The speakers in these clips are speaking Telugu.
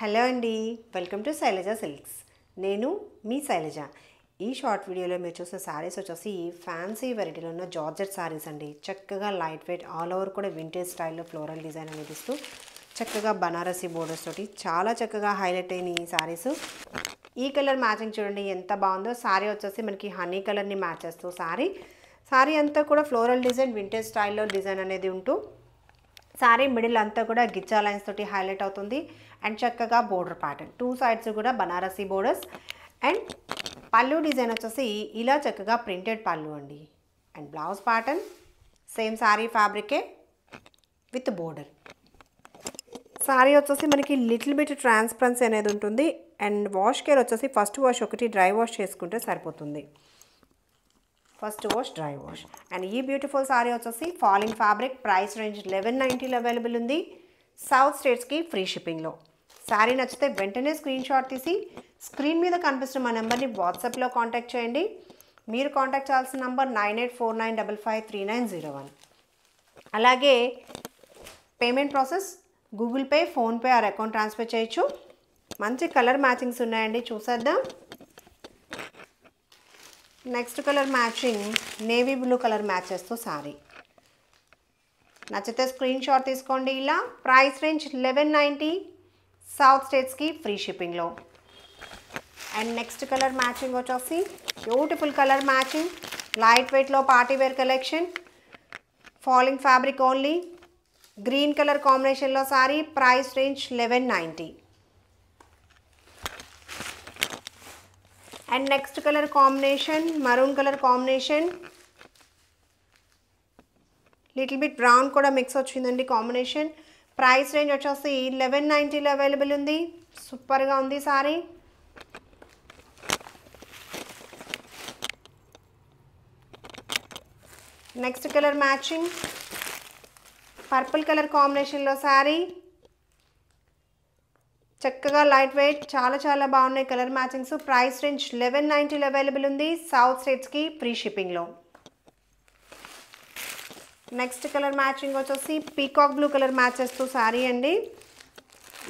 హలో అండి, వెల్కమ్ టు శైలజ సిల్క్స్. నేను మీ శైలజ. ఈ షార్ట్ వీడియోలో మీరు చూసే శారీస్ వచ్చేసి ఫ్యాన్సీ వెరైటీలో ఉన్న జార్జెట్ శారీస్ అండి. చక్కగా లైట్ వెయిట్ ఆల్ ఓవర్ కూడా వింటేజ్ స్టైల్లో ఫ్లోరల్ డిజైన్ అనేది ఇస్తూ చక్కగా బనారసి బోర్డర్స్ తోటి చాలా చక్కగా హైలైట్ అయిన ఈ శారీస్. ఈ కలర్ మ్యాచింగ్ చూడండి ఎంత బాగుందో. శారీ వచ్చేసి మనకి హనీ కలర్ని మ్యాచ్ చేస్తూ శారీ అంతా కూడా ఫ్లోరల్ డిజైన్ వింటేజ్ స్టైల్లో డిజైన్ అనేది ఉంటూ శారీ మిడిల్ అంతా కూడా గిచ్చా లైన్స్ తోటి హైలైట్ అవుతుంది. అండ్ చక్కగా బోర్డర్ ప్యాటర్న్ టూ సైడ్స్ కూడా బనారసి బోర్డర్స్. అండ్ పళ్ళు డిజైన్ వచ్చేసి ఇలా చక్కగా ప్రింటెడ్ పళ్ళు అండి. And blouse pattern same sari ఫ్యాబ్రికే విత్ బోర్డర్. శారీ వచ్చేసి మనకి లిటిల్ బిట్ ట్రాన్స్పరెన్సీ అనేది ఉంటుంది. అండ్ వాష్ కేర్ వచ్చేసి ఫస్ట్ వాష్ ఒకటి డ్రై వాష్ చేసుకుంటే సరిపోతుంది. First wash dry wash. And ఈ బ్యూటిఫుల్ శారీ వచ్చేసి falling fabric, price range 1190 available ఉంది. సౌత్ స్టేట్స్కి ఫ్రీ షిప్పింగ్లో. శారీ నచ్చితే వెంటనే స్క్రీన్ షాట్ తీసి స్క్రీన్ మీద కనిపిస్తున్న మా నెంబర్ని వాట్సాప్లో కాంటాక్ట్ చేయండి. మీరు కాంటాక్ట్ చేయాల్సిన నంబర్ 9849553901. అలాగే payment process Google Pay, PhonePe or account transfer చేయొచ్చు. మంచి కలర్ మ్యాచింగ్స్ ఉన్నాయండి, చూసేద్దాం. Next colour matching navy blue colour match చేస్తూ శారీ. నచ్చితే స్క్రీన్ షాట్ తీసుకోండి. ఇలా ప్రైస్ రేంజ్ 1190, సౌత్ స్టేట్స్కి ఫ్రీ షిప్పింగ్లో. అండ్ నెక్స్ట్ కలర్ మ్యాచింగ్ వచ్చేసి బ్యూటిఫుల్ కలర్ మ్యాచింగ్ లైట్ వెయిట్లో party wear collection, falling fabric only, green colour కాంబినేషన్లో sari. Price range 1190. And next colour combination maroon colour combination, little bit brown కూడా మిక్స్ వచ్చిందండి కాంబినేషన్. ప్రైస్ రేంజ్ వచ్చేసి 1190లో అవైలబుల్ ఉంది. సూపర్గా ఉంది sari. Next colour matching purple colour కాంబినేషన్లో శారీ. చక్కగా లైట్ వెయిట్ చాలా బాగున్నాయి కలర్ మ్యాచింగ్స్. ప్రైస్ రేంజ్ 1190లో అవైలబుల్ ఉంది. సౌత్ స్టేట్స్కి ఫ్రీ షిప్పింగ్లో. నెక్స్ట్ కలర్ మ్యాచింగ్ వచ్చేసి పీకాక్ బ్లూ కలర్ మ్యాచ్ చేస్తూ శారీ అండి.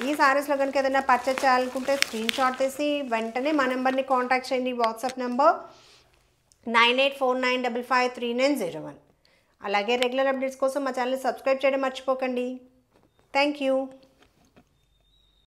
ఈ శారీస్లో కనుక ఏదైనా పర్చేస్ చేయాలనుకుంటే స్క్రీన్ షాట్ తీసి వెంటనే మా నెంబర్ని కాంటాక్ట్ చేయండి. WhatsApp number 9849553901. అలాగే రెగ్యులర్ అప్డేట్స్ కోసం మా ఛానల్ని సబ్స్క్రైబ్ చేయడం మర్చిపోకండి. Thank you.